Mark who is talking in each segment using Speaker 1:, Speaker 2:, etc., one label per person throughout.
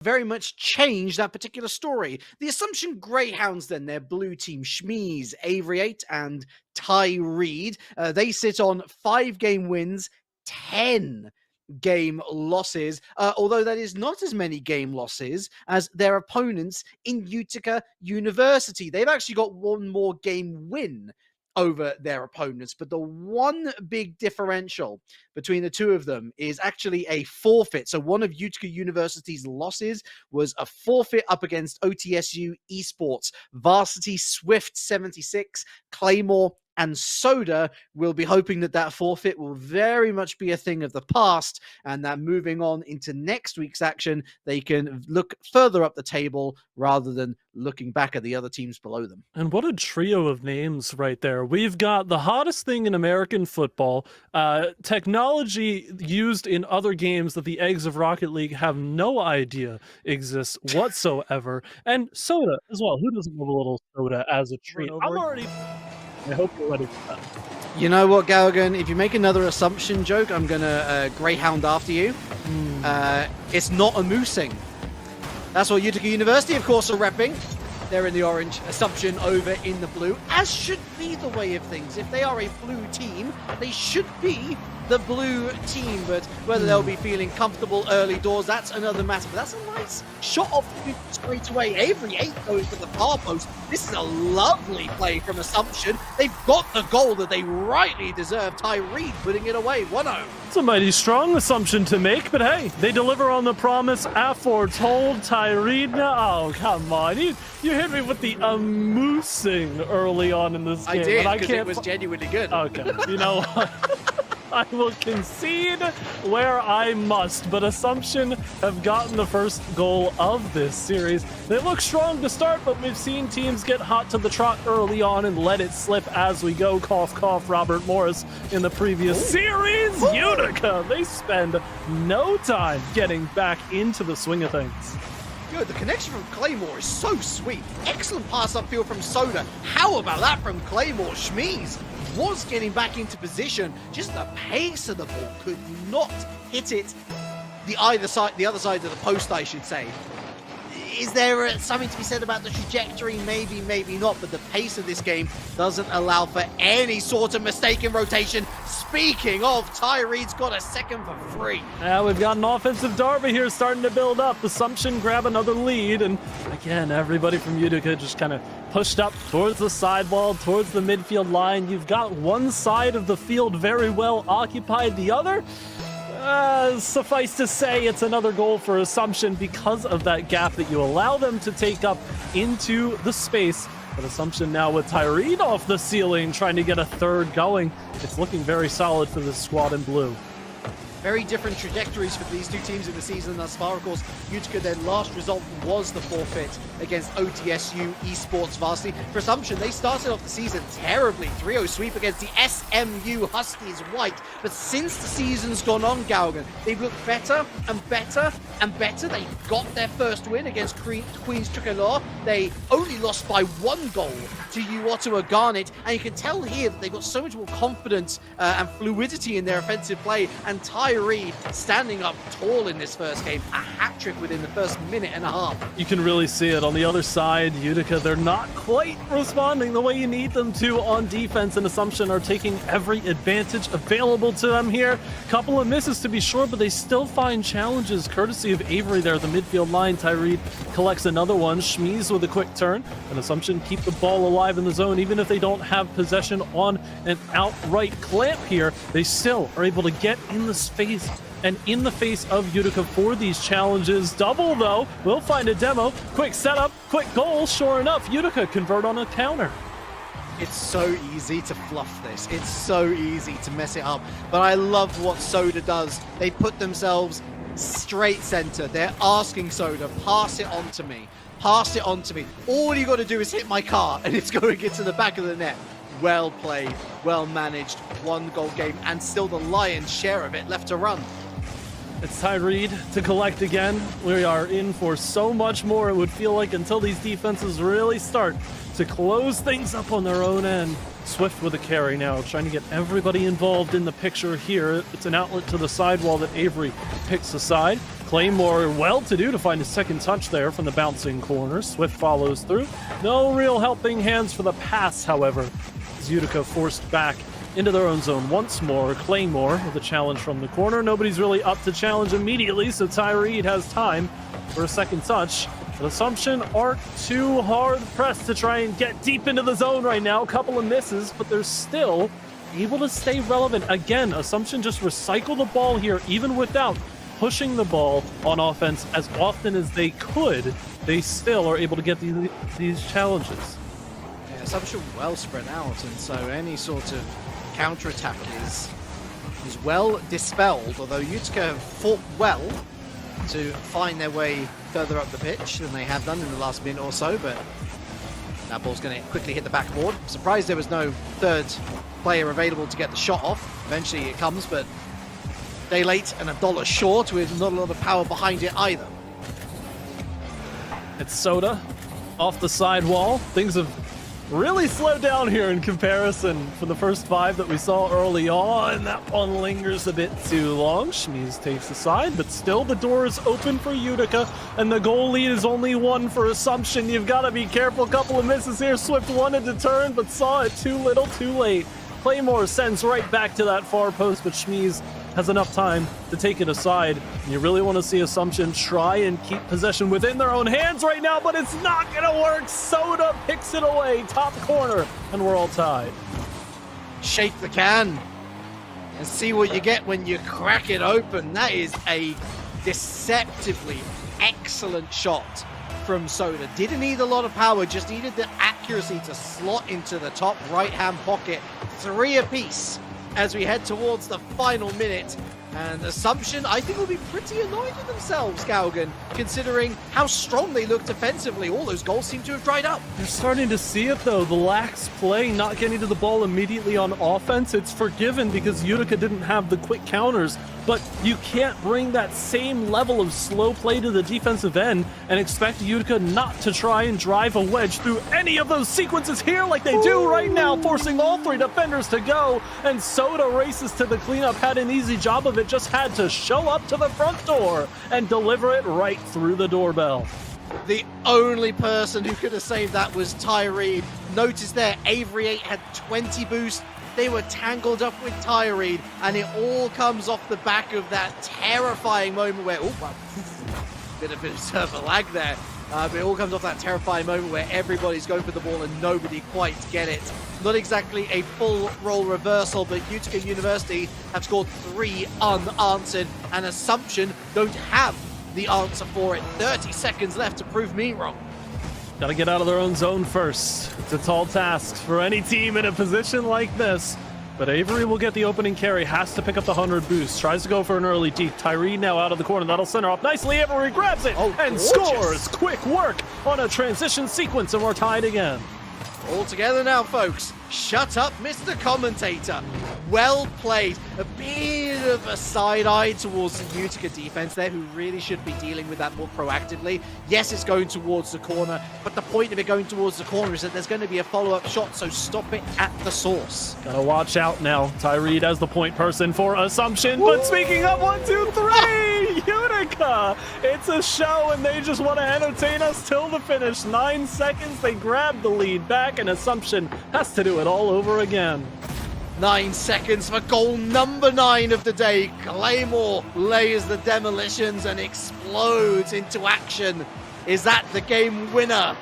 Speaker 1: very much change that particular story. The Assumption Greyhounds, then, their blue team, Schmies, Avery 8, and Ty Reed, they sit on 5-game wins, 10 game losses, although that is not as many game losses as their opponents in Utica University. They've actually got one more game win over their opponents, but the one big differential between the two of them is actually a forfeit. So one of Utica University's losses was a forfeit up against OTSU Esports. Varsity Swift 76, Claymore, and Soda will be hoping that that forfeit will very much be a thing of the past, and that moving on into next week's action, they can look further up the table rather than looking back at the other teams below them.
Speaker 2: And what a trio of names right there. We've got the hottest thing in American football, technology used in other games that the eggs of Rocket League have no idea exists whatsoever, and Soda as well. Who doesn't love a little Soda as a treat? I hope you're ready for that.
Speaker 1: You know what, Goagaen? If you make another assumption joke, I'm going to Greyhound after you. It's not a moosing. That's what Utica University, of course, are repping. They're in the orange, Assumption over in the blue, as should be the way of things. If they are a blue team, they should be the blue team, but whether they'll be feeling comfortable early doors, that's another matter. But that's a nice shot off straight away. Avery 8 goes to the far post. This is a lovely play from Assumption. They've got the goal that they rightly deserve. Ty Reed putting it away, 1-0.
Speaker 2: It's a mighty strong assumption to make, but hey, they deliver on the promise aforetold. Ty Reed, oh, come on. You hit me with the moosing early on in this game.
Speaker 1: I did, because it was genuinely good.
Speaker 2: Okay, you know what? I will concede where I must, but Assumption have gotten the first goal of this series. They look strong to start, but we've seen teams get hot to the trot early on and let it slip as we go. Cough, cough, Robert Morris in the previous series. Utica, they spend no time getting back into the swing of things.
Speaker 1: Good, the connection from Claymore is so sweet. Excellent pass upfield from Soda. How about that from Claymore? Schmies was getting back into position. Just the pace of the ball could not hit it. The other side of the post, I should say. Is there something to be said about the trajectory? Maybe, maybe not, but the pace of this game doesn't allow for any sort of mistaken rotation. Speaking of, Ty Reed's got a second for free.
Speaker 2: Yeah, we've got an offensive derby here starting to build up. Assumption grab another lead, and again, everybody from Utica just kind of pushed up towards the sidewall, towards the midfield line. You've got one side of the field very well occupied, the other... suffice to say, it's another goal for Assumption because of that gap that you allow them to take up into the space. But Assumption now with Ty Reed off the ceiling, trying to get a third going. It's looking very solid for this squad in blue.
Speaker 1: Very different trajectories for these two teams in the season thus far. Of course, Utica, their last result was the forfeit against OTSU Esports Varsity. For Assumption, they started off the season terribly. 3-0 sweep against the SMU Huskies White. But since the season's gone on, Goagaen, they've looked better and better and better. They got their first win against Queens Tricolore. They only lost by 1 goal to Ottawa Garnet. And you can tell here that they've got so much more confidence and fluidity in their offensive play. And Ty Reed standing up tall in this first game, a hat-trick within the first minute and a half.
Speaker 2: You can really see it. On the other side, Utica, they're not quite responding the way you need them to on defense, and Assumption are taking every advantage available to them here. Couple of misses to be sure, but they still find challenges courtesy of Avery there, the midfield line. Ty Reed collects another one. Schmies with a quick turn, and Assumption keep the ball alive in the zone. Even if they don't have possession on an outright clamp here, they still are able to get in the space and in the face of Utica for these challenges. Double, though, we'll find a demo. Quick setup, quick goal. Sure enough, Utica convert on a counter.
Speaker 1: It's so easy to fluff this. It's so easy to mess it up. But I love what Soda does. They put themselves straight center. They're asking Soda, pass it on to me. Pass it on to me. All you got to do is hit my car, and it's going to get to the back of the net. Well played, well managed, 1 goal game, and still the lion's share of it left to run.
Speaker 2: It's Ty Reed to collect again. We are in for so much more, it would feel like, until these defenses really start to close things up on their own end. Swift with a carry now, trying to get everybody involved in the picture here. It's an outlet to the sidewall that Avery picks aside. Claymore well-to-do to find a second touch there from the bouncing corner. Swift follows through. No real helping hands for the pass, however, as Utica forced back into their own zone once more. Claymore with a challenge from the corner. Nobody's really up to challenge immediately, so Tyreed has time for a second touch. But Assumption aren't too hard pressed to try and get deep into the zone right now. A couple of misses, but they're still able to stay relevant. Again, Assumption just recycle the ball here, even without pushing the ball on offense as often as they could. They still are able to get these challenges.
Speaker 1: Yeah, Assumption well spread out, and so any sort of counterattack is well dispelled, although Utica have fought well to find their way further up the pitch than they have done in the last minute or so, but that ball's going to quickly hit the backboard. Surprised there was no third player available to get the shot off. Eventually it comes, but day late and $1 short with not a lot of power behind it either.
Speaker 2: It's Soda off the sidewall. Things have really slowed down here in comparison from the first 5 that we saw early on. That one lingers a bit too long. Schmies takes the side, but still the door is open for Utica, and the goal lead is only 1 for Assumption. You've got to be careful. Couple of misses here. Swift wanted to turn, but saw it too little, too late. Claymore sends right back to that far post, but Schmies has enough time to take it aside. And you really want to see Assumption try and keep possession within their own hands right now, but it's not going to work. Soda picks it away, top corner, and we're all tied.
Speaker 1: Shake the can and see what you get when you crack it open. That is a deceptively excellent shot from Soda. Didn't need a lot of power, just needed the accuracy to slot into the top right-hand pocket. 3 apiece as we head towards the final minute. And Assumption, I think, will be pretty annoyed with themselves, Goagaen, considering how strong they look defensively. All those goals seem to have dried up.
Speaker 2: You're starting to see it, though. The lax play, not getting to the ball immediately on offense, it's forgiven because Utica didn't have the quick counters. But you can't bring that same level of slow play to the defensive end and expect Utica not to try and drive a wedge through any of those sequences here like they do right now, forcing all 3 defenders to go. And Soda races to the cleanup, had an easy job of it, just had to show up to the front door and deliver it right through the doorbell.
Speaker 1: The only person who could have saved that was Tyreed. Notice there, Avery 8 had 20 boost. They were tangled up with Tyreed, and it all comes off the back of that terrifying moment where, oh, wow, bit of server lag there. But it all comes off that terrifying moment where everybody's going for the ball and nobody quite get it. Not exactly a full role reversal, but Utica University have scored 3 unanswered, and Assumption don't have the answer for it. 30 seconds left to prove me wrong.
Speaker 2: Got to get out of their own zone first. It's a tall task for any team in a position like this. But Avery will get the opening carry, has to pick up the 100 boost. Tries to go for an early deep. Tyree now out of the corner. That'll center off nicely. Avery grabs it and scores. Quick work on a transition sequence, and we're tied again.
Speaker 1: All together now, folks. Shut up, Mr. Commentator. Well played. A bit of a side-eye towards the Utica defense there, who really should be dealing with that more proactively. Yes, it's going towards the corner, but the point of it going towards the corner is that there's going to be a follow-up shot, so stop it at the source.
Speaker 2: Gotta watch out now. Tyreed as the point person for Assumption. But speaking of 1, 2, 3, Utica! It's a show, and they just want to entertain us till the finish. 9 seconds, they grab the lead back, and Assumption has to do it all over again.
Speaker 1: 9 seconds for goal number 9 of the day. Claymore lays the demolitions and explodes into action. Is that the game winner?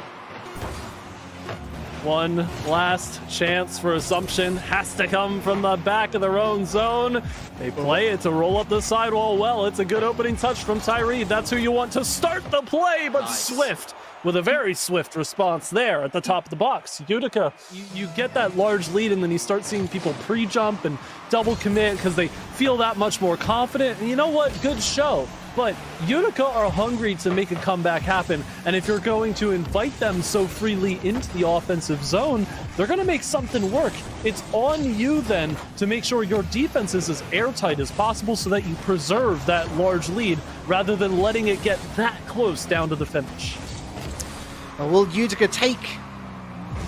Speaker 2: One last chance for Assumption. Has to come from the back of their own zone. They play it to roll up the sidewall well. It's a good opening touch from Tyreed. That's who you want to start the play, but nice. Swift with a very swift response there at the top of the box. Utica, you get that large lead, and then you start seeing people pre-jump and double commit because they feel that much more confident. And you know what? Good show. But Utica are hungry to make a comeback happen, and if you're going to invite them so freely into the offensive zone, they're going to make something work. It's on you then to make sure your defense is as airtight as possible so that you preserve that large lead rather than letting it get that close down to the finish.
Speaker 1: Will Utica take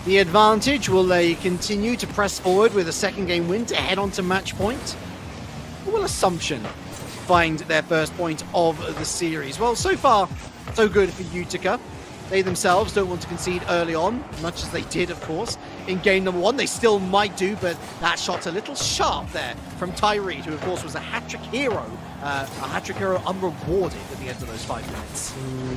Speaker 1: the advantage? Will they continue to press forward with a second game win to head on to match point? Or will Assumption find their first point of the series. Well, so far, so good for Utica. They themselves don't want to concede early on, much as they did, of course, in game number 1. They still might do, but that shot's a little sharp there from Reed, who, of course, was a hat-trick hero. A hat-trick hero unrewarded at the end of those 5 minutes.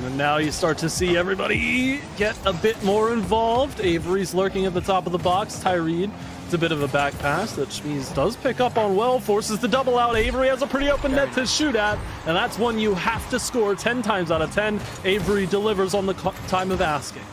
Speaker 2: And now you start to see everybody get a bit more involved. Avery's lurking at the top of the box. Reed, it's a bit of a back pass that Schmies does pick up on well, forces the double out. Avery has a pretty open net to shoot at, and that's one you have to score 10 times out of 10. Avery delivers on the time of asking.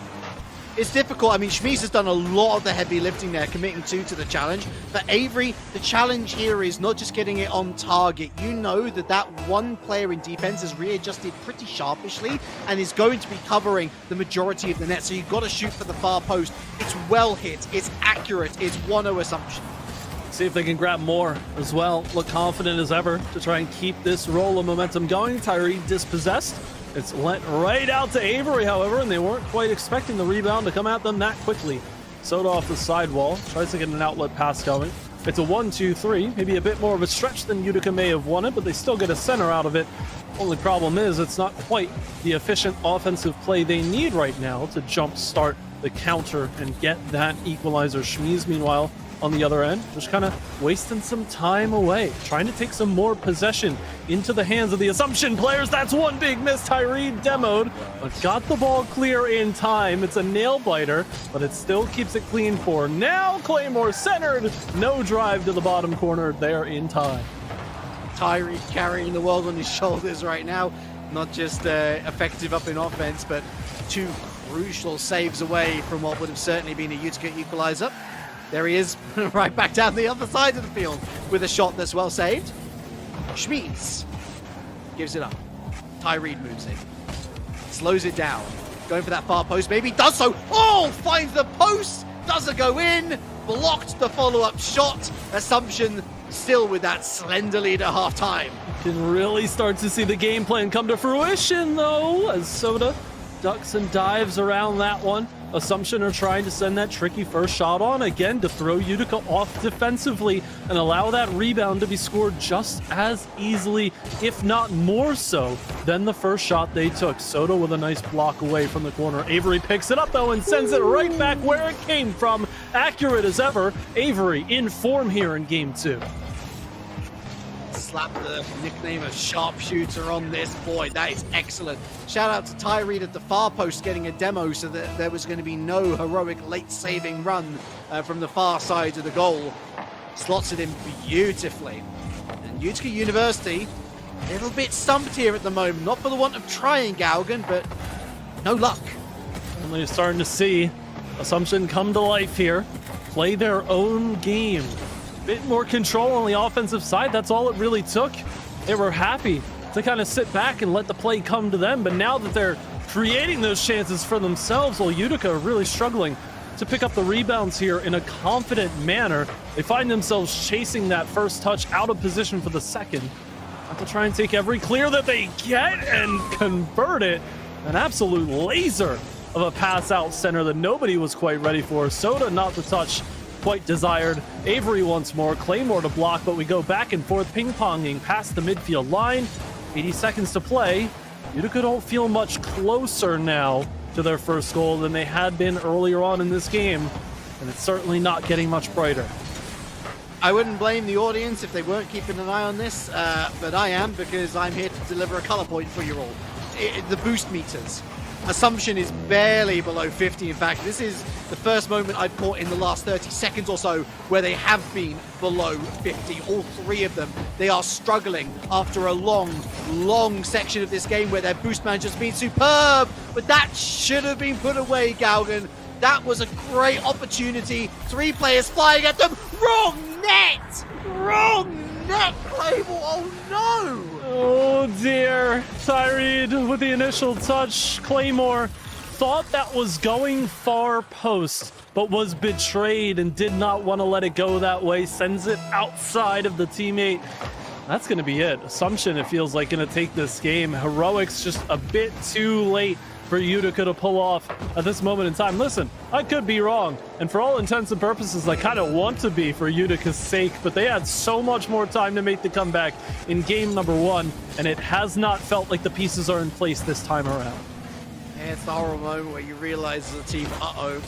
Speaker 1: It's difficult. I mean, Schmies has done a lot of the heavy lifting there, committing 2 to the challenge. But Avery, the challenge here is not just getting it on target. You know that one player in defense has readjusted pretty sharpishly and is going to be covering the majority of the net. So you've got to shoot for the far post. It's well hit. It's accurate. It's 1-0 assumption.
Speaker 2: See if they can grab more as well. Look confident as ever to try and keep this roll of momentum going. Tyree dispossessed. It's lent right out to Avery, however, and they weren't quite expecting the rebound to come at them that quickly. Soda off the sidewall, tries to get an outlet pass going. It's a 1-2-3, maybe a bit more of a stretch than Utica may have wanted, but they still get a center out of it. Only problem is it's not quite the efficient offensive play they need right now to jump start the counter and get that equalizer. Schmies, meanwhile, on the other end, just kind of wasting some time away, trying to take some more possession into the hands of the Assumption players. That's one big miss. Tyree demoed, but got the ball clear in time. It's a nail biter, but it still keeps it clean for now. Claymore centered, no drive to the bottom corner there in time.
Speaker 1: Tyree carrying the world on his shoulders right now, not just effective up in offense, but 2 crucial saves away from what would have certainly been a Utica equalizer. There he is, right back down the other side of the field with a shot that's well saved. Schmies gives it up. Tyree moves in. Slows it down. Going for that far post, maybe does so. Oh, finds the post. Doesn't go in. Blocked the follow-up shot. Assumption still with that slender lead at halftime.
Speaker 2: You can really start to see the game plan come to fruition, though, as Soda ducks and dives around that one. Assumption are trying to send that tricky first shot on again to throw Utica off defensively and allow that rebound to be scored just as easily, if not more so, than the first shot they took. Soda with a nice block away from the corner. Avery picks it up, though, and sends it right back where it came from. Accurate as ever. Avery in form here in Game 2.
Speaker 1: Slap the nickname of sharpshooter on this. Boy, that is excellent. Shout out to Tyree at the far post getting a demo so that there was going to be no heroic late saving run from the far side of the goal. Slots it in beautifully. And Utica University, a little bit stumped here at the moment. Not for the want of trying, Goagaen, but no luck.
Speaker 2: And you're starting to see Assumption come to life here. Play their own game. Bit more control on the offensive side. That's all it really took. They were happy to kind of sit back and let the play come to them. But now that they're creating those chances for themselves, while Utica are really struggling to pick up the rebounds here in a confident manner, they find themselves chasing that first touch out of position for the second. Have to try and take every clear that they get and convert it. An absolute laser of a pass out center that nobody was quite ready for. Soda not the touch quite desired. Avery once more, Claymore to block, but we go back and forth, ping-ponging past the midfield line. 80 seconds to play. Utica don't feel much closer now to their first goal than they had been earlier on in this game, and it's certainly not getting much brighter.
Speaker 1: I wouldn't blame the audience if they weren't keeping an eye on this, but I am, because I'm here to deliver a color point for you all. The boost meters. Assumption is barely below 50. In fact, this is the first moment I've caught in the last 30 seconds or so where they have been below 50. All 3 of them. They are struggling after a long section of this game where their boost manager's been superb. But that should have been put away, Goagaen. That was a great opportunity. 3 players flying at them. Wrong net! Wrong net, Claymore! Oh no!
Speaker 2: Oh dear. Tyree with the initial touch. Claymore thought that was going far post, but was betrayed and did not want to let it go that way. Sends it outside of the teammate. That's going to be it. Assumption, it feels like, going to take this game. Heroics just a bit too late for Utica to pull off at this moment in time. Listen, I could be wrong, and for all intents and purposes, I kind of want to be for Utica's sake, but they had so much more time to make the comeback in game number 1, and it has not felt like the pieces are in place this time around.
Speaker 1: Yeah, it's the horrible moment where you realize as a team, uh-oh,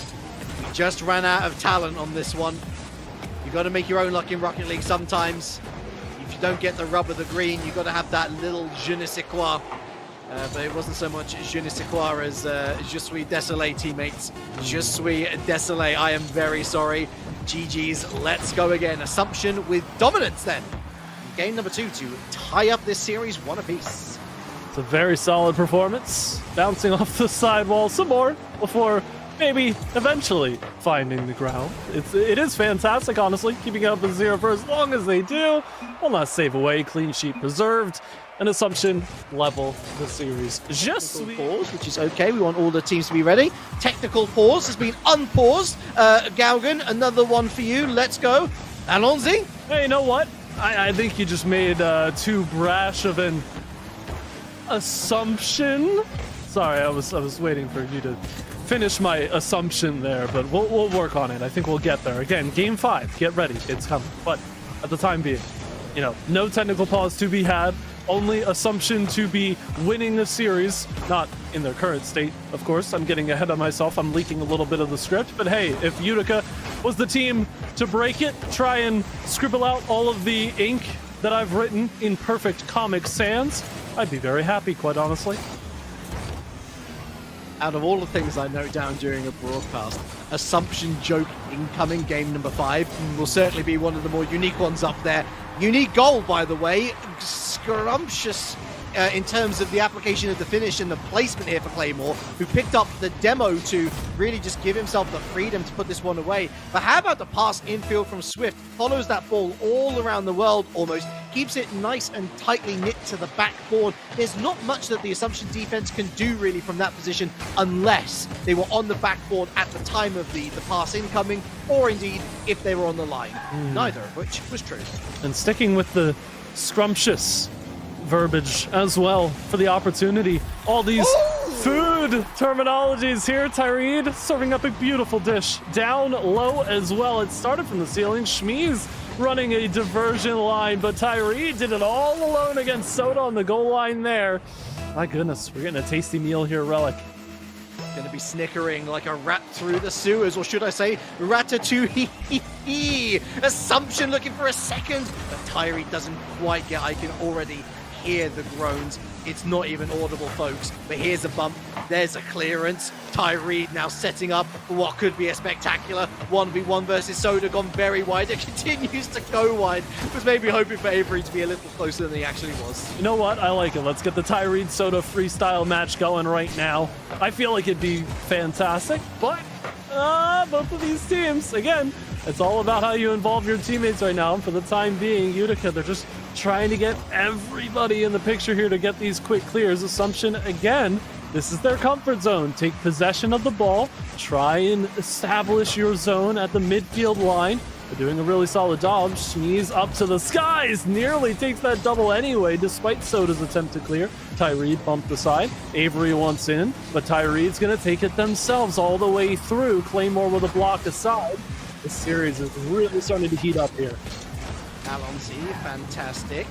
Speaker 1: we just ran out of talent on this one. You got to make your own luck in Rocket League sometimes. If you don't get the rub of the green, you got to have that little je ne sais quoi. But it wasn't so much je ne sais quoi as je suis désolé, teammates. Je suis désolé. I am very sorry. GG's. Let's go again. Assumption with dominance then. Game number 2 to tie up this series 1 apiece.
Speaker 2: It's a very solid performance. Bouncing off the sidewall some more before maybe eventually finding the ground. It is fantastic, honestly, keeping up with 0 for as long as they do. Will not save away. Clean sheet preserved. An Assumption level the series. Just
Speaker 1: pause, which is okay. We want all the teams to be ready. Technical pause has been unpaused. Goagaen, another one for you. Let's go. Allons-y.
Speaker 2: Hey, you know what? I think you just made too brash of an assumption. Sorry, I was waiting for you to finish my assumption there, but we'll work on it. I think we'll get there. Again, game 5. Get ready. It's coming. But at the time being, no technical pause to be had. Only Assumption to be winning the series, not in their current state, of course. I'm getting ahead of myself. I'm leaking a little bit of the script. But hey, if Utica was the team to break it, try and scribble out all of the ink that I've written in perfect Comic Sans, I'd be very happy, quite honestly.
Speaker 1: Out of all the things I note down during a broadcast, Assumption joke incoming game number 5 will certainly be one of the more unique ones up there. Unique goal, by the way. Scrumptious in terms of the application of the finish and the placement here for Claymore, who picked up the demo to really just give himself the freedom to put this one away. But how about the pass infield from Swift? Follows that ball all around the world almost, keeps it nice and tightly knit to the backboard. There's not much that the Assumption defense can do really from that position unless they were on the backboard at the time of the pass incoming, or indeed if they were on the line. Neither of which was true.
Speaker 2: And sticking with the scrumptious verbiage as well for the opportunity. All these food terminologies here. Tyreed serving up a beautiful dish. Down low as well. It started from the ceiling. Shmeez running a diversion line, but Tyreed did it all alone against Soda on the goal line there. My goodness, we're getting a tasty meal here, Reliq.
Speaker 1: Going to be snickering like a rat through the sewers, or should I say ratatouille. Assumption looking for a second, but Tyreed doesn't quite get. I can already hear the groans. It's not even audible, folks, but here's a bump. There's a clearance. Tyreed now setting up for what could be a spectacular 1v1 versus Soda, gone very wide. It continues to go wide. Was maybe hoping for Avery to be a little closer than he actually was.
Speaker 2: You know what? I like it. Let's get the Tyreed Soda freestyle match going right now. I feel like it'd be fantastic, but both of these teams, again, it's all about how you involve your teammates right now. And for the time being, Utica, they're just trying to get everybody in the picture here to get these quick clears. Assumption, again, this is their comfort zone. Take possession of the ball, try and establish your zone at the midfield line. They're doing a really solid job. Shmeez up to the skies, nearly takes that double anyway, despite Soda's attempt to clear. Tyreed bumped aside. Avery wants in, but Tyreed's going to take it themselves all the way through. Claymore with a block aside. This series is really starting to heat up here.
Speaker 1: Allons-y, fantastic.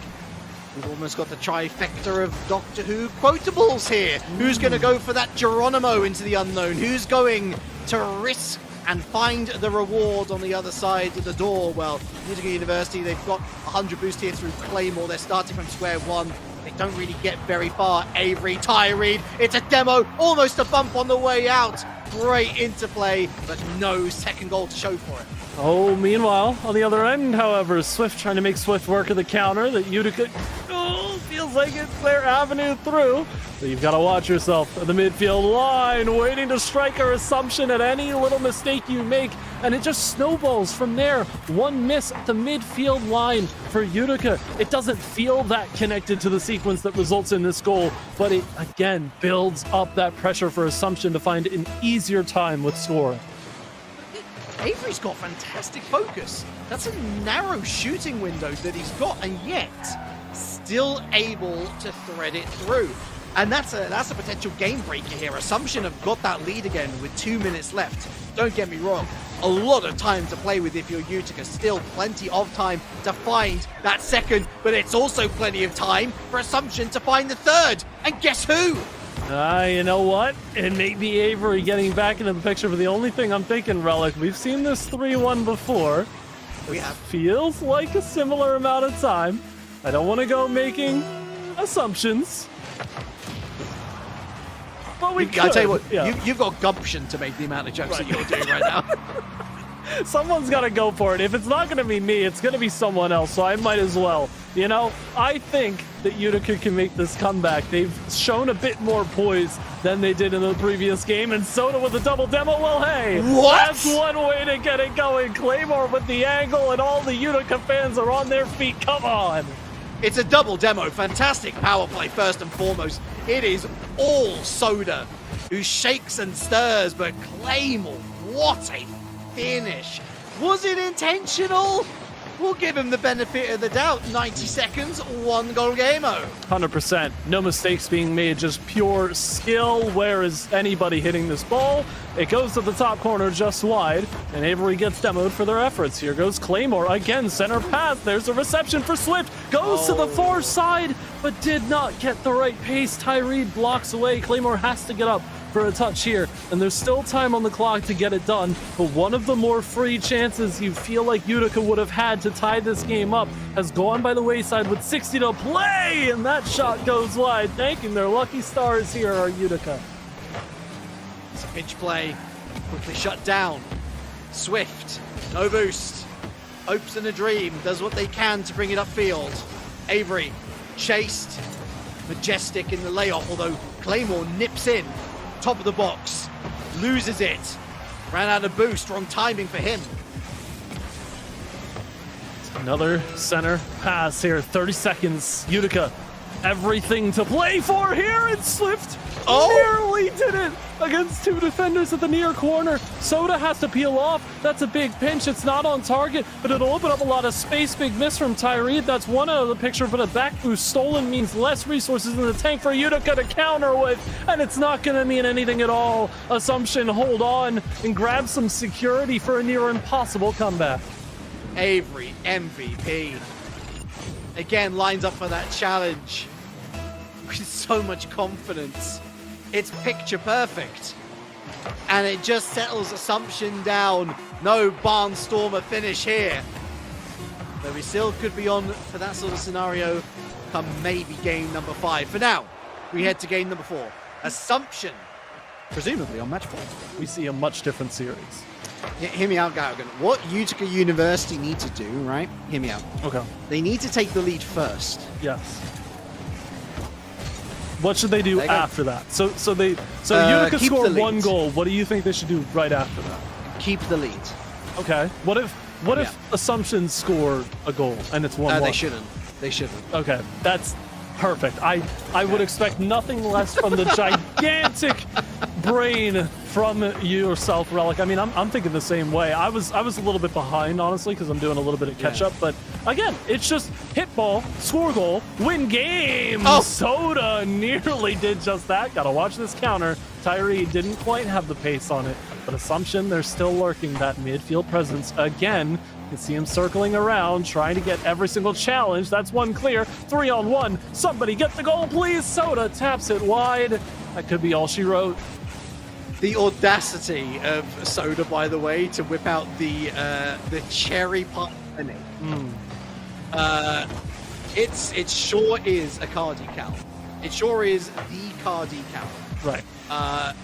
Speaker 1: We've almost got the trifecta of Doctor Who quotables here. Who's going to go for that Geronimo into the unknown? Who's going to risk and find the reward on the other side of the door? Well, Utica University, they've got 100 boost here through Claymore. They're starting from square one. They don't really get very far. Avery, Tyreed, it's a demo, almost a bump on the way out. Great interplay, but no second goal to show for it.
Speaker 2: Oh, meanwhile, on the other end, however, Swift trying to make Swift work of the counter that Utica feels like it's their avenue through. So you've got to watch yourself at the midfield line, waiting to strike our Assumption at any little mistake you make, and it just snowballs from there. One miss at the midfield line for Utica. It doesn't feel that connected to the sequence that results in this goal, but it, again, builds up that pressure for Assumption to find an easier time with scoring.
Speaker 1: Avery's got fantastic focus. That's a narrow shooting window that he's got, and yet still able to thread it through. And that's a potential game breaker here. Assumption have got that lead again with 2 minutes left. Don't get me wrong, a lot of time to play with if you're Utica. Still plenty of time to find that second, but it's also plenty of time for Assumption to find the third. And guess who?
Speaker 2: You know what? It may be Avery getting back into the picture, but the only thing I'm thinking, Reliq, we've seen this 3-1 before.
Speaker 1: We have.
Speaker 2: Feels like a similar amount of time. I don't want to go making assumptions. But we could.
Speaker 1: I'll tell you what,
Speaker 2: yeah.
Speaker 1: you've got gumption to make the amount of jokes that you're doing right now.
Speaker 2: Someone's got to go for it. If it's not going to be me, it's going to be someone else, so I might as well. You know, I think that Utica can make this comeback. They've shown a bit more poise than they did in the previous game, and Soda with a double demo, well, hey,
Speaker 1: what?
Speaker 2: That's one way to get it going. Claymore with the angle, and all the Utica fans are on their feet. Come on.
Speaker 1: It's a double demo. Fantastic power play, first and foremost. It is all Soda who shakes and stirs, but Claymore, what a finish. Was it intentional? We'll give him the benefit of the doubt. 90 seconds, 1 goal game-o.
Speaker 2: 100%. No mistakes being made, just pure skill. Where is anybody hitting this ball? It goes to the top corner just wide, and Avery gets demoed for their efforts. Here goes Claymore again, center pass. There's a reception for Swift. Goes to the far side, but did not get the right pace. Tyree blocks away. Claymore has to get up for a touch here, and there's still time on the clock to get it done, but one of the more free chances you feel like Utica would have had to tie this game up has gone by the wayside with 60 to play, and that shot goes wide. Thanking their lucky stars here are Utica.
Speaker 1: It's a pitch play, quickly shut down. Swift, no boost, hopes and a dream, does what they can to bring it upfield. Avery, chased, majestic in the layoff, although Claymore nips in. Top of the box, loses it, ran out of boost, wrong timing for him.
Speaker 2: Another center pass here, 30 seconds. Utica, everything to play for here, and Swift nearly did it against 2 defenders at the near corner. Soda has to peel off. That's a big pinch. It's not on target, but it'll open up a lot of space. Big miss from Tyree. That's one out of the picture, but a back boost stolen means less resources in the tank for Utica to counter with, and it's not going to mean anything at all. Assumption hold on and grab some security for a near impossible comeback.
Speaker 1: Avery, MVP. Again, lines up for that challenge with so much confidence. It's picture perfect. And it just settles Assumption down. No barnstormer finish here. But we still could be on for that sort of scenario come maybe game number 5. For now, we head to game number 4. Assumption, presumably on match point.
Speaker 2: We see a much different series.
Speaker 1: Hear me out, Goagaen. What Utica University need to do, right? Hear me out.
Speaker 2: Okay.
Speaker 1: They need to take the lead first.
Speaker 2: Yes. What should they do after that? So Utica scored 1 goal. What do you think they should do right after that?
Speaker 1: Keep the lead.
Speaker 2: Okay. What if Assumption scored a goal and it's 1-1?
Speaker 1: They shouldn't. They shouldn't.
Speaker 2: Okay, that's perfect. I would expect nothing less from the gigantic brain from yourself, Reliq. I mean, I'm thinking the same way. I was a little bit behind, honestly, because I'm doing a little bit of catch up. But again, it's just hit ball, score goal, win game.
Speaker 1: Oh.
Speaker 2: Soda nearly did just that. Gotta watch this counter. Tyree didn't quite have the pace on it, but Assumption, they're still lurking that midfield presence again. You can see him circling around, trying to get every single challenge. That's one clear. 3-on-1. Somebody get the goal, please. Soda taps it wide. That could be all she wrote.
Speaker 1: The audacity of Soda, by the way, to whip out the cherry pie. It sure is a car decal. It sure is the car decal.
Speaker 2: Right.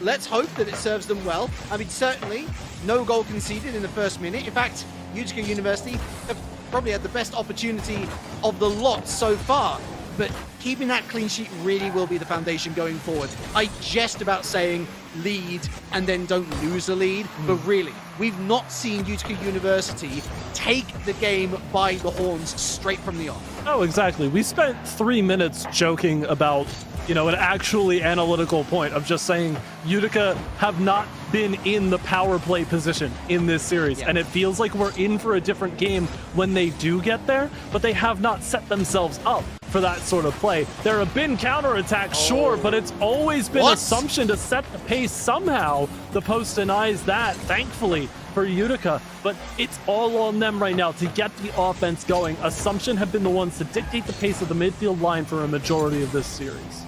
Speaker 1: Let's hope that it serves them well. I mean, certainly no goal conceded in the first minute. In fact, Utica University have probably had the best opportunity of the lot so far. But keeping that clean sheet really will be the foundation going forward. I jest about saying lead and then don't lose a lead, but really, we've not seen Utica University take the game by the horns straight from the off.
Speaker 2: Oh, exactly. We spent 3 minutes joking about an actually analytical point of just saying Utica have not been in the power play position in this series.
Speaker 1: Yeah.
Speaker 2: And it feels like we're in for a different game when they do get there, but they have not set themselves up for that sort of play. There have been counterattacks, sure, but it's always been Assumption to set the pace somehow. The post denies that, thankfully, for Utica, but it's all on them right now to get the offense going. Assumption have been the ones to dictate the pace of the midfield line for a majority of this series.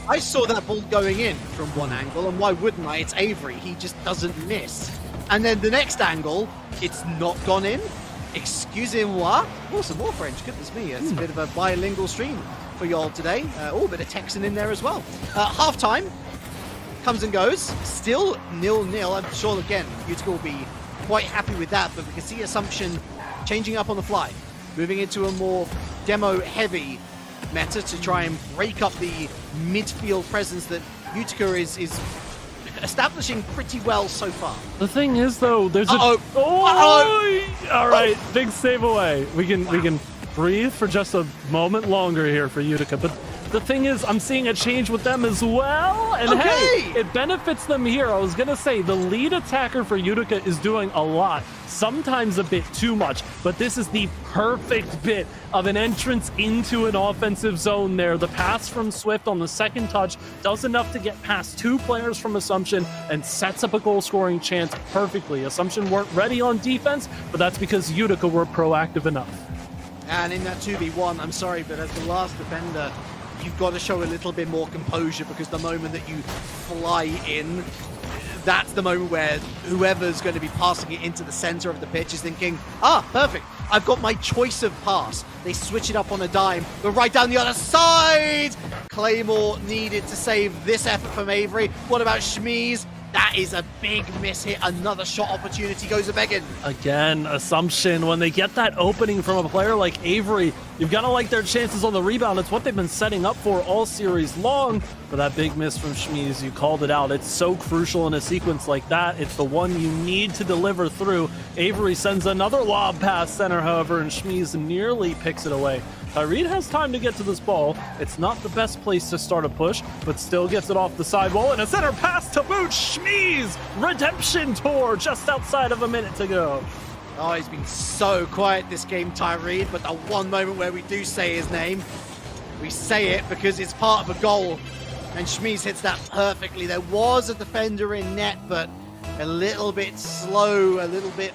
Speaker 1: I saw that ball going in from one angle, and why wouldn't I? It's Avery. He just doesn't miss. And then the next angle, it's not gone in. Excusez-moi. Oh, some more French. Goodness me. It's a bit of a bilingual stream for y'all today. A bit of Texan in there as well. Half-time comes and goes. Still 0-0. I'm sure, again, Utica will be quite happy with that, but we can see Assumption changing up on the fly, moving into a more demo-heavy meta to try and break up the midfield presence that Utica is establishing pretty well so far.
Speaker 2: The thing is, though, there's
Speaker 1: Uh-oh.
Speaker 2: All right, big save away. We can breathe for just a moment longer here for Utica, but the thing is, I'm seeing a change with them as well, and hey, it benefits them here. I was gonna say the lead attacker for Utica is doing a lot, sometimes a bit too much, but this is the perfect bit of an entrance into an offensive zone there. The pass from Swift on the second touch does enough to get past two players from Assumption and sets up a goal-scoring chance perfectly. Assumption weren't ready on defense, but that's because Utica were proactive enough.
Speaker 1: And in that 2v1, I'm sorry, but as the last defender, you've got to show a little bit more composure, because the moment that you fly in, that's the moment where whoever's going to be passing it into the center of the pitch is thinking, perfect, I've got my choice of pass. They switch it up on a dime, but right down the other side, Claymore needed to save this effort from Avery. What about Schmies? That is a big miss hit. Another shot opportunity goes to Goagaen.
Speaker 2: Again, Assumption, when they get that opening from a player like Avery, you've got to like their chances on the rebound. It's what they've been setting up for all series long. For that big miss from Schmies, you called it out. It's so crucial in a sequence like that. It's the one you need to deliver through. Avery sends another lob pass center, however, and Schmies nearly picks it away. Tyreed has time to get to this ball. It's not the best place to start a push, but still gets it off the sidewall, and a center pass to boot. Schmies, redemption tour just outside of a minute to go.
Speaker 1: Oh, he's been so quiet this game, Tyreed, but the one moment where we do say his name, we say it because it's part of a goal, and Schmies hits that perfectly. There was a defender in net, but a little bit slow, a little bit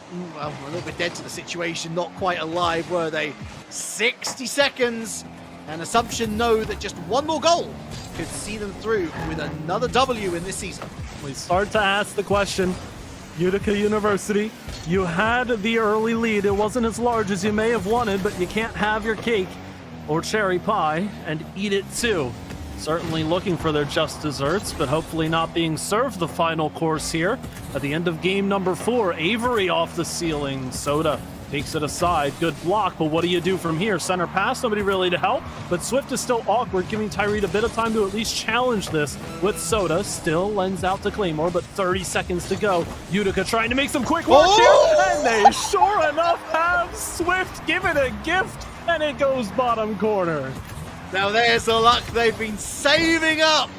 Speaker 1: dead to the situation, not quite alive, were they? 60 seconds, and Assumption know that just one more goal could see them through with another W in this season.
Speaker 2: We start to ask the question, Utica University, you had the early lead. It wasn't as large as you may have wanted, but you can't have your cake or cherry pie and eat it too. Certainly looking for their just desserts, but hopefully not being served the final course here. At the end of game number 4, Avery off the ceiling. Soda takes it aside. Good block, but what do you do from here? Center pass, nobody really to help, but Swift is still awkward, giving Tyreed a bit of time to at least challenge this with Soda. Still lends out to Claymore, but 30 seconds to go. Utica trying to make some quick work here, and they sure enough have Swift give it a gift, and it goes bottom corner.
Speaker 1: Now there's the luck they've been saving up.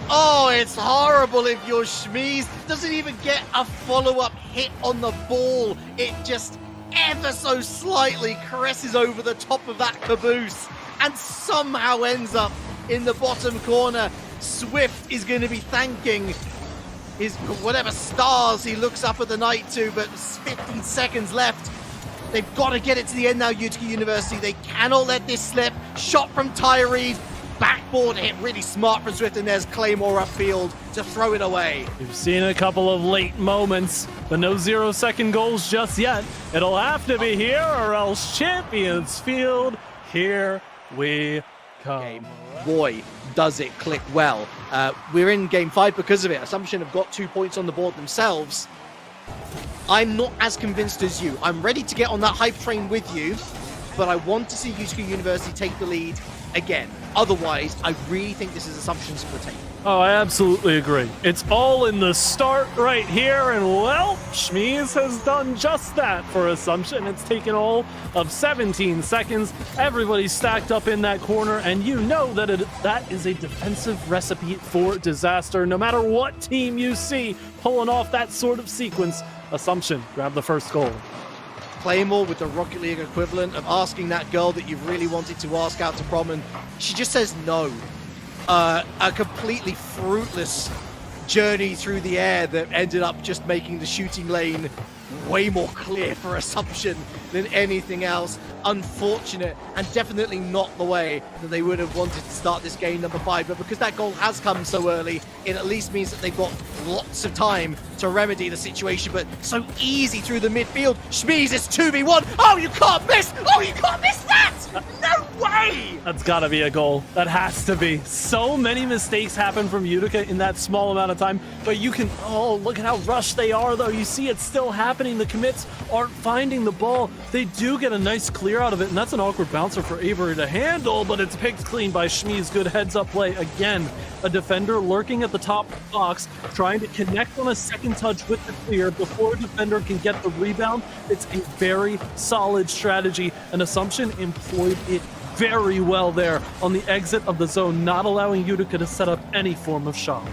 Speaker 1: Oh, it's horrible if your Schmies doesn't even get a follow-up hit on the ball. It just ever so slightly caresses over the top of that caboose and somehow ends up in the bottom corner. Swift is going to be thanking his whatever stars he looks up at the night to, but 15 seconds left. They've got to get it to the end now, Utica University. They cannot let this slip. Shot from Tyreed. Backboard hit, really smart from Swift, and there's Claymore upfield to throw it away.
Speaker 2: We've seen a couple of late moments, but no 0-second goals just yet. It'll have to be here or else Champions Field. Here we come.
Speaker 1: Boy, does it click well. We're in game 5 because of it. Assumption have got 2 points on the board themselves. I'm not as convinced as you. I'm ready to get on that hype train with you, but I want to see Utica University take the lead again. Otherwise, I really think this is Assumption's for the take.
Speaker 2: Oh, I absolutely agree. It's all in the start right here, and well, Shmeez has done just that for Assumption. It's taken all of 17 seconds. Everybody's stacked up in that corner, and you know that that is a defensive recipe for disaster. No matter what team you see pulling off that sort of sequence, Assumption grab the first goal.
Speaker 1: Claymore with the Rocket League equivalent of asking that girl that you've really wanted to ask out to prom, and she just says no. A completely fruitless journey through the air that ended up just making the shooting lane way more clear for Assumption than anything else. Unfortunate, and definitely not the way that they would have wanted to start this game number 5, but because that goal has come so early, it at least means that they've got lots of time to remedy the situation, but so easy through the midfield. Shmeez is 2v1. Oh, you can't miss! Oh, you can't miss that! No way!
Speaker 2: That's gotta be a goal. That has to be. So many mistakes happen from Utica in that small amount of time, but you can, oh, look at how rushed they are though. You see it's still happening. The commits aren't finding the ball. They do get a nice clear out of it, and that's an awkward bouncer for Avery to handle, but it's picked clean by Shmeez. Good heads up play again. A defender lurking at the top box, trying to connect on a second touch with the clear before a defender can get the rebound. It's a very solid strategy, and Assumption employed it very well there on the exit of the zone, not allowing Utica to set up any form of shot.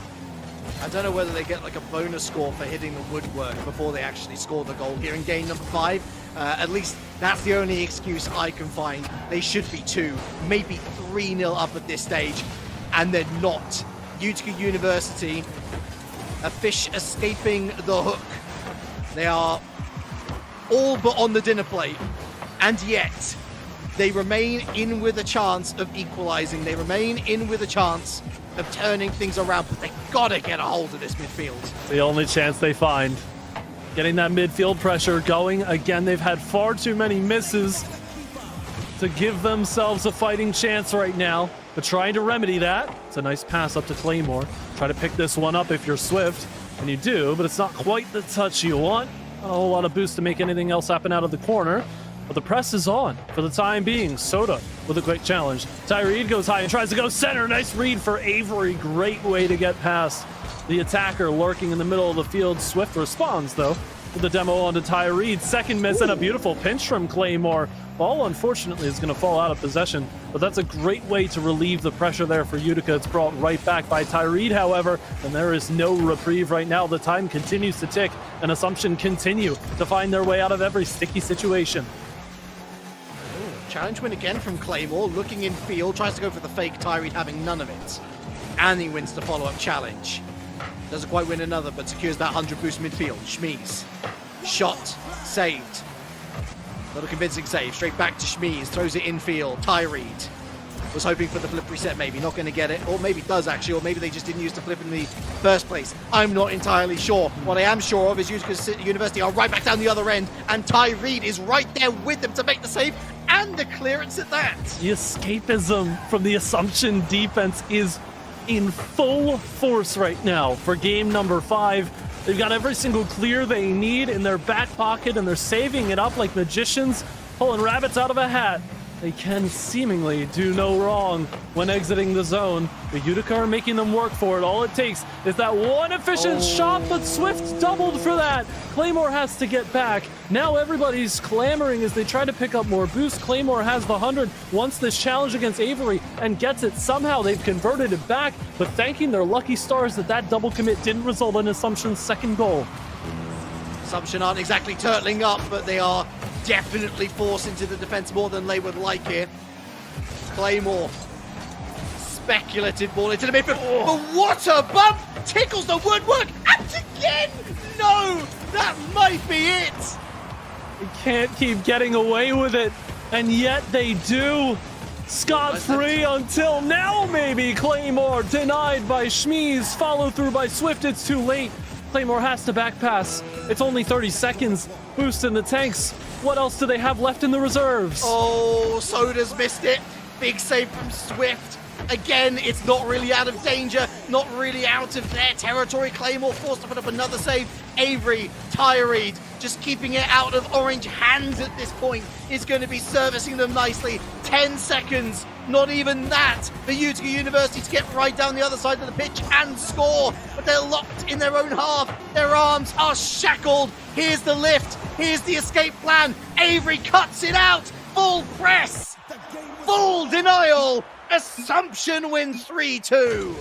Speaker 1: I don't know whether they get like a bonus score for hitting the woodwork before they actually score the goal here in game number 5. At least that's the only excuse I can find. They should be 2, maybe 3-0 up at this stage, and they're not. Utica University, a fish escaping the hook. They are all but on the dinner plate, and yet they remain in with a chance of equalizing. They remain in with a chance of turning things around, but they gotta get a hold of this midfield.
Speaker 2: The only chance they find. Getting that midfield pressure going. Again, they've had far too many misses to give themselves a fighting chance right now, but trying to remedy that. It's a nice pass up to Claymore. Try to pick this one up if you're Swift, and you do, but it's not quite the touch you want. Not a whole lot of boost to make anything else happen out of the corner. But the press is on for the time being. Soda with a quick challenge. Tyreed goes high and tries to go center. Nice read for Avery. Great way to get past the attacker lurking in the middle of the field. Swift responds, though, with the demo onto Tyreed. Second miss and a beautiful pinch from Claymore. Ball, unfortunately, is going to fall out of possession, but that's a great way to relieve the pressure there for Utica. It's brought right back by Tyreed, however, and there is no reprieve right now. The time continues to tick, and Assumption continue to find their way out of every sticky situation.
Speaker 1: Challenge win again from Claymore, looking in field, tries to go for the fake, Tyreed having none of it. And he wins the follow-up challenge. Doesn't quite win another, but secures that 100 boost midfield. Shmeez. Shot. Saved. Not a convincing save. Straight back to Shmeez. Throws it in field. Tyreed. Was hoping for the flip reset, maybe. Not going to get it. Or maybe does, actually. Or maybe they just didn't use the flip in the first place. I'm not entirely sure. What I am sure of is Utica University are right back down the other end. And Tyreed is right there with them to make the save. And the clearance at that.
Speaker 2: The escapism from the Assumption defense is in full force right now for game number 5. They've got every single clear they need in their back pocket, and they're saving it up like magicians, pulling rabbits out of a hat. They can seemingly do no wrong when exiting the zone. The Utica are making them work for it. All it takes is that one efficient shot, but Swift doubled for that. Claymore has to get back. Now everybody's clamoring as they try to pick up more boost. Claymore has the 100, wants this challenge against Avery, and gets it. Somehow they've converted it back, but thanking their lucky stars that that double commit didn't result in Assumption's second goal.
Speaker 1: Assumption aren't exactly turtling up, but they are definitely forced into the defense more than they would like here. Claymore. Speculative ball into the midfield. But what a bump! Tickles the woodwork! And again! No! That might be it!
Speaker 2: They can't keep getting away with it, and yet they do. Scot-free until now, maybe. Claymore denied by Shmeez. Follow through by Swift. It's too late. Claymore has to back pass. It's only 30 seconds. Boost in the tanks. What else do they have left in the reserves?
Speaker 1: Oh, Soda's missed it. Big save from Swift. Again, it's not really out of danger, not really out of their territory. Claymore forced to put up another save. Avery, Tyreed, just keeping it out of orange hands at this point is going to be servicing them nicely. 10 seconds, not even that, for Utica University to get right down the other side of the pitch and score. But they're locked in their own half. Their arms are shackled. Here's the lift. Here's the escape plan. Avery cuts it out. Full press. Full denial. Assumption wins 3-2.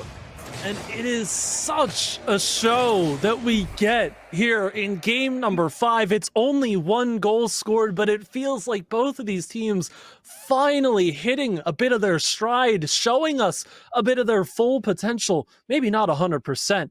Speaker 2: And it is such a show that we get here in game number 5. It's only 1 goal scored, but it feels like both of these teams finally hitting a bit of their stride, showing us a bit of their full potential, maybe not 100%. And